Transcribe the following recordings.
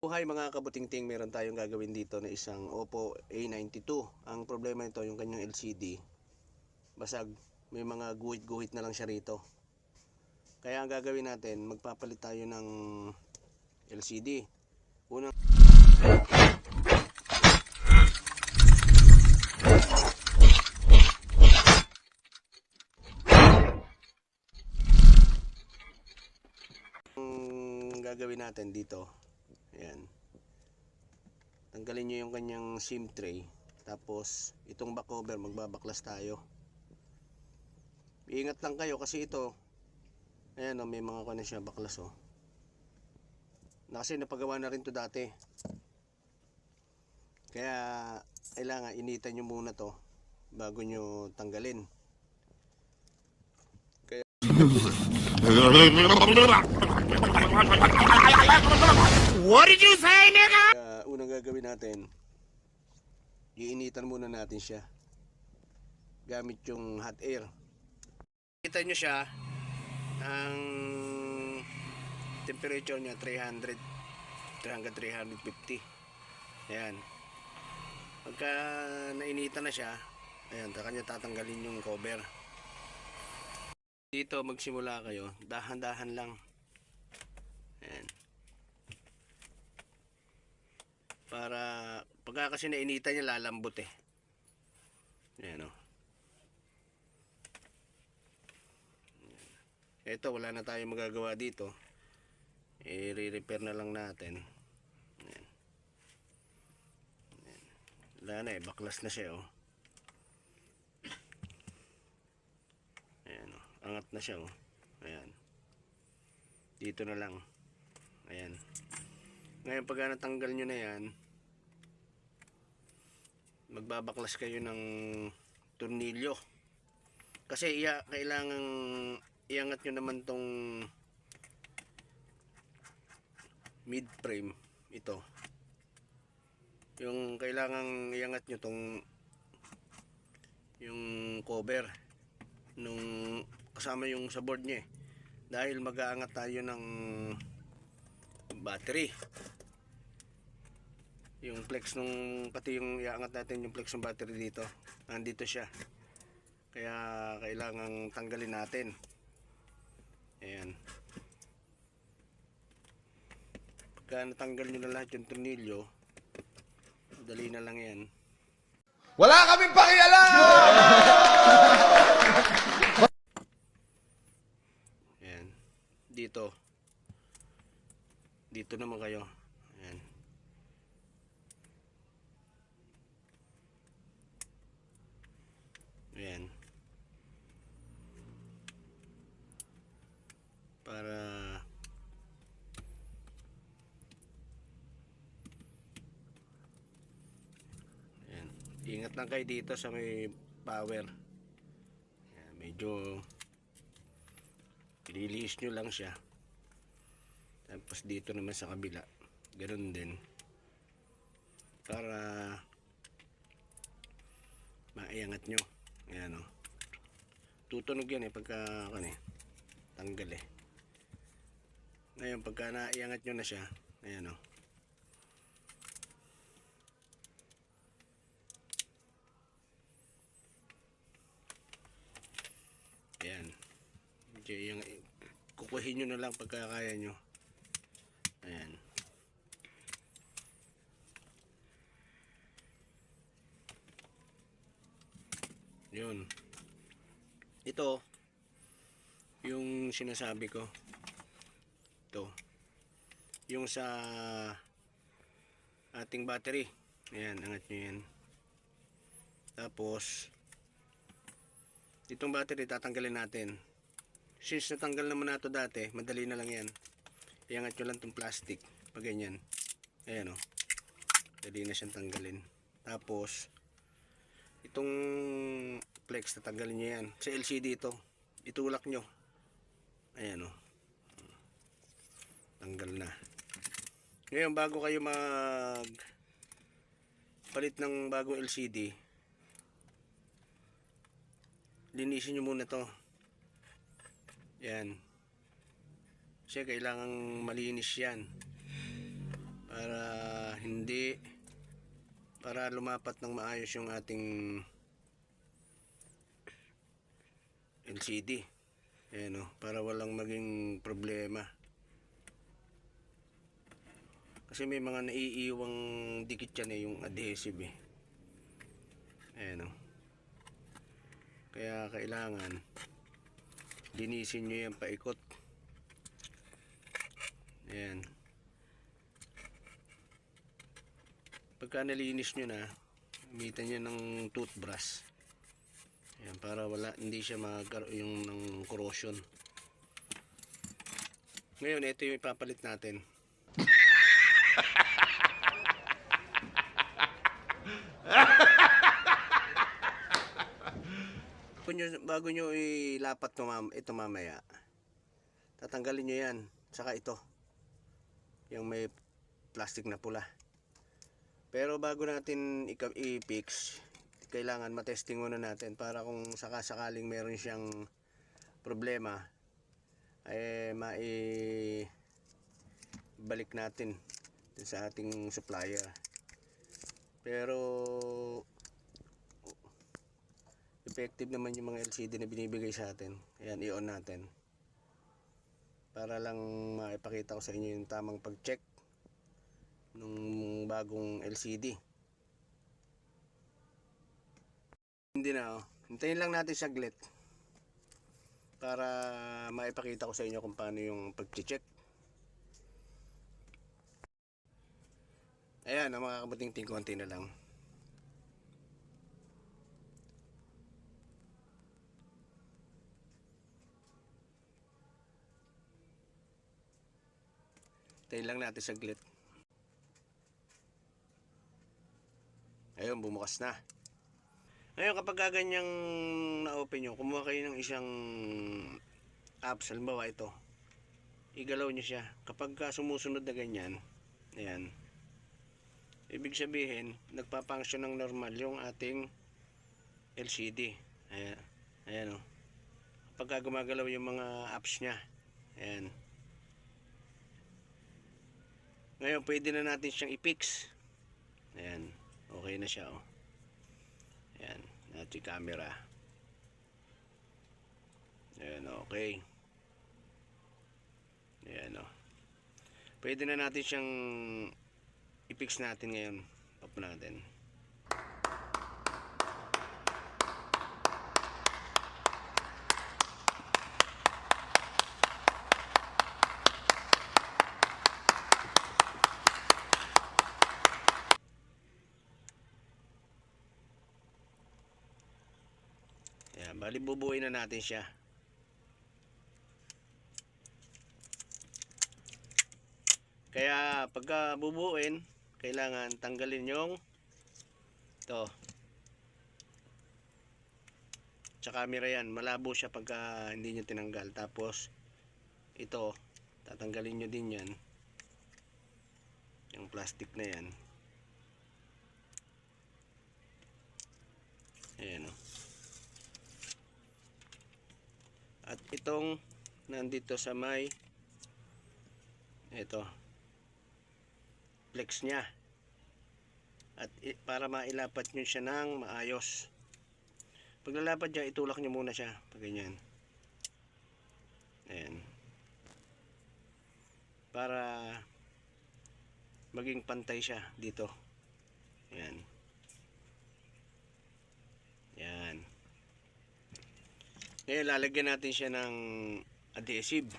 Buhay mga kabutingting, meron tayong gagawin dito na isang Oppo A92. Ang problema nito, yung kanyang LCD basag, may mga guhit-guhit na lang siya rito. Kaya ang gagawin natin, magpapalit tayo ng LCD. Unang gagawin natin dito, ayan, tanggalin nyo yung kanyang SIM tray. Tapos itong back cover, magbabaklas tayo. Iingat lang kayo kasi ito, ayan o, may mga kanya siya baklas o. Kasi napagawa na rin to dati, kaya kailangan initan nyo muna to bago nyo tanggalin. Kaya what did you say, nigga? Unang gagawin natin, iinitan muna natin siya gamit yung hot air. Kita nyo siya, ang temperature niya 300 hanggang 350. Ayan, pagka nainitan na siya, ayan, kanya tatanggalin yung cover. Dito magsimula kayo, dahan-dahan lang. Ayan, para pagka kasi nainitan niya, lalambot eh. Ayan o. Ito, wala na tayong magagawa dito, i-repair na lang natin. Ayan. Ayan. Wala na eh, baklas na siya oh. Ayan oh, angat na siya oh. Ayan, dito na lang. Ayan, ngayon pag natanggal nyo na yan, magbabaklas kayo ng tornilyo. Kasi kailangang iangat nyo naman tong mid frame, ito yung kailangang iangat nyo tong yung cover nung kasama yung sa board nya eh. Dahil mag-aangat tayo ng battery, yung flex nung, pati yung iangat natin yung flex ng battery dito, nandito siya, kaya kailangang tanggalin natin. Ayan, pagka natanggal nyo na lahat yung tornilyo, dali na lang yan. Wala kaming pakialam! Ayan, dito naman kayo. Ayan, ayan, para ayan, ingat lang kayo dito sa may power. Ayan, medyo release nyo lang siya. Tapos dito naman sa kabila, ganoon din, para maiangat nyo. Ayan o, tutunog yan eh pagka tanggal eh. Ngayon pagka naiangat nyo na siya, ayan o, ayan, kukuhin nyo na lang pagka kaya nyo. Ayan, yun, ito yung sinasabi ko, ito yung sa ating battery. Ayan, angat nyo yan. Tapos itong battery tatanggalin natin. Since natanggal naman na ito dati, madali na lang yan. Iangat nyo lang itong plastic pag ganyan. Ayan o, dali na siyang tanggalin. Tapos itong flex, tatanggalin nyo yan. Sa LCD ito, itulak nyo. Ayan o, tanggal na. Ngayon bago kayo mag palit ng bagong LCD, linisin nyo muna to. Yan, kasi kailangang malinis yan para hindi, para lumapat ng maayos yung ating LCD. Ayan o, para walang maging problema. Kasi may mga naiiwang dikit yan eh, yung adhesive eh. Ayan o. Kaya kailangan linisin nyo yan paikot. Ayan. Pagka nalinis nyo na, gamitan nyo ng toothbrush. Ayan, para hindi siya magkaroon yung ng corrosion. Ngayon, ito yung ipapalit natin. Bago nyo ilapat ito mamaya, tatanggalin nyo yan. Saka ito, yung may plastic na pula. Pero bago natin i-fix, kailangan matesting muna natin para kung sakasakaling meron siyang problema, ay balik natin sa ating supplier. Pero effective naman yung mga LCD na binibigay sa atin. Ayan, i-on natin para lang maipakita ko sa inyo yung tamang pag-check nung bagong LCD. Hindi na, hintayin lang natin saglit para maipakita ko sa inyo kung paano yung pag-check. Ayan, mga kabuting-ting, konti na lang. Hintayin lang natin saglit. Ayun, bumukas na. Ngayon, kapag ganyang na-open nyo, kumuha kayo ng isang apps, halimbawa ito, igalaw nyo siya. Kapag sumusunod na ganyan, ayan, ibig sabihin, nagpapunction ng normal yung ating LCD. Ayan, ayan o. Kapag gumagalaw yung mga apps nya, ayan. Ngayon, pwede na natin siyang i-fix. Ayan, okay na siya o. Ayan, natin camera. Ayan, okay. Ayan o. Pwede na natin siyang i-fix natin ngayon. Open natin. Ayan, bali bubuuin na natin siya. Kaya pagka bubuuin, kailangan tanggalin yung ito sa camera yan. Malabo siya pagka hindi nyo tinanggal. Tapos ito, tatanggalin nyo din yan, yung plastic na yan. Ayan o. At itong nandito sa may ito flex nya, at para mailapat nyo siya ng maayos. Pag lalapat niya, itulak nyo muna siya pag ganyan. Ayan, para maging pantay siya dito. Ayan. Ayan. Ngayon, lalagyan natin siya ng adhesive.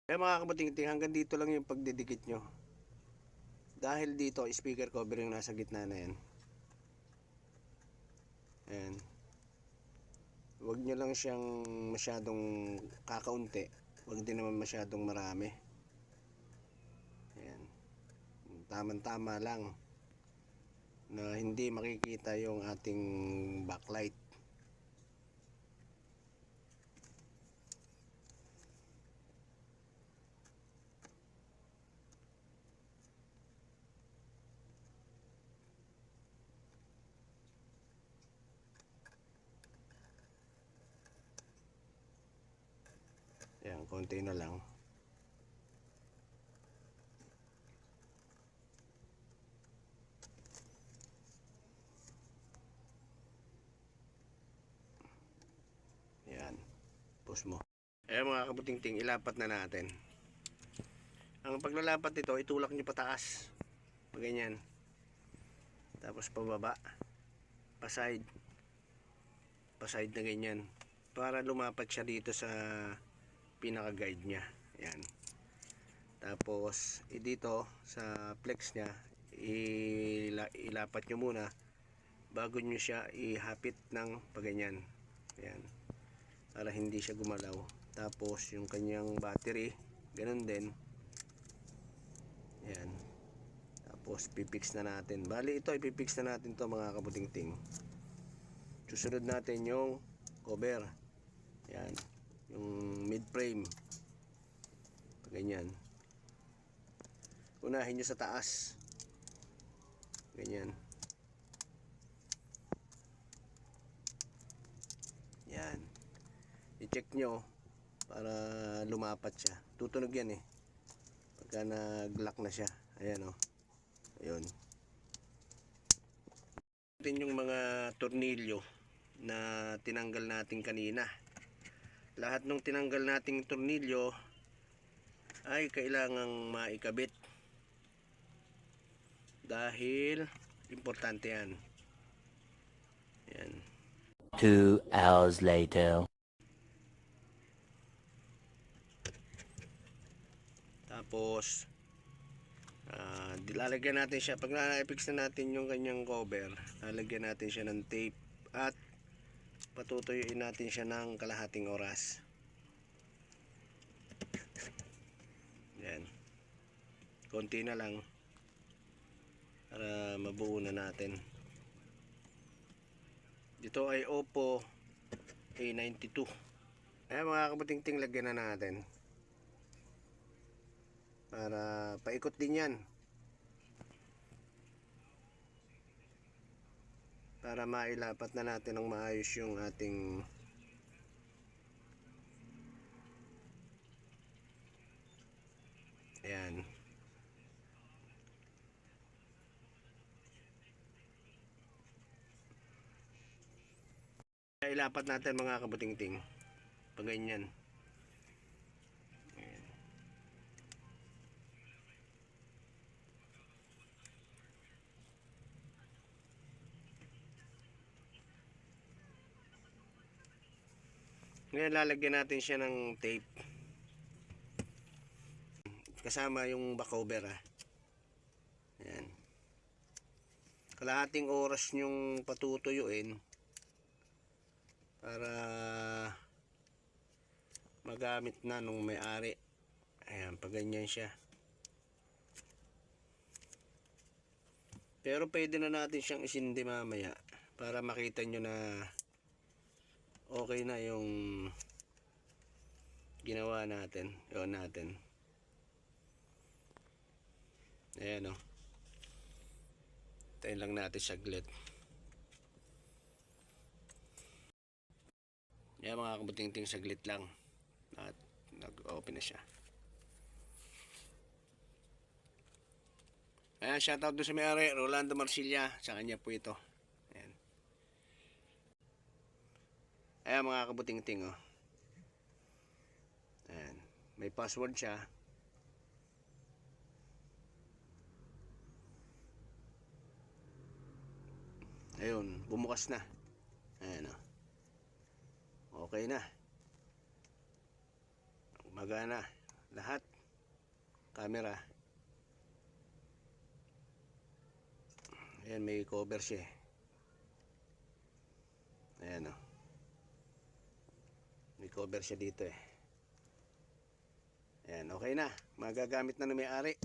Kaya mga kabuting-ting, hanggang dito lang yung pagdidikit nyo. Dahil dito, speaker cover yung nasa gitna na yan. Ayan. Huwag nyo lang siyang masyadong kakaunti. Huwag din naman masyadong marami. Ayan. Tama-tama lang na hindi makikita yung ating backlight. Ayan, konti na lang. Tapos mo. Ayan mga kabutingting, ilapat na natin. Ang paglalapat nito, itulak nyo pataas. Ganyan. Tapos pababa. Paside. Paside na ganyan. Para lumapat siya dito sa pinaka-guide niya. Ayan. Tapos, dito sa flex niya, ilapat nyo muna bago nyo siya ihapit ng paganyan. Ayan. Para hindi siya gumalaw. Tapos, yung kanyang battery, ganun din. Ayan. Tapos, pipix na natin. Bali, ito, ipipix na natin to mga kabutingting. Susunod natin yung cover. Ayan. Yung mid frame. Ganyan. Unahin nyo sa taas. Ganyan. Yan. I-check nyo para lumapat siya. Tutunog yan eh. Pagka nag-lock na siya. Ayan o. Ayun. Natin yung mga tornilyo na tinanggal natin kanina. Lahat ng tinanggal nating tornilyo ay kailangang maikabit. Dahil importante yan. Yan. 2 hours later. Tapos lalagyan natin siya. Pag na-fix na natin yung kanyang cover, lalagyan natin siya ng tape at patutuyuin natin siya ng kalahating oras. Yan. Konti na lang para mabuo na natin. Dito ay Oppo A92. Ayan mga kabutingting, lagyan na natin para paikot din yan, para mailapat na natin ng maayos yung ating ayan. Ilapat natin mga kabutingting pag ganyan. Ayan. Ngayon lalagyan natin siya ng tape kasama yung back cover ha. Ayan. Kalahating oras nyong patutuyuin para magamit na nung may-ari. Ayan, pag ganyan siya. Pero pwede na natin siyang isindi mamaya para makita nyo na okay na yung ginawa natin. Yun natin. Ayan o. Tayo lang natin saglit. Yan mga kabutingting, saglit lang at nag-open na siya. Ayan, shoutout doon sa may-ari, Rolando Marcilla. Sa kanya po ito. Ayan. Ayan mga kabutingting oh. Ayan. May password siya. Ayun, bumukas na. Ayan oh. Okay na. Gumagana lahat. Camera. Ayan, may cover siya. Ayan o. May cover siya dito eh. Ayan, okay na. Magagamit na ng may-ari.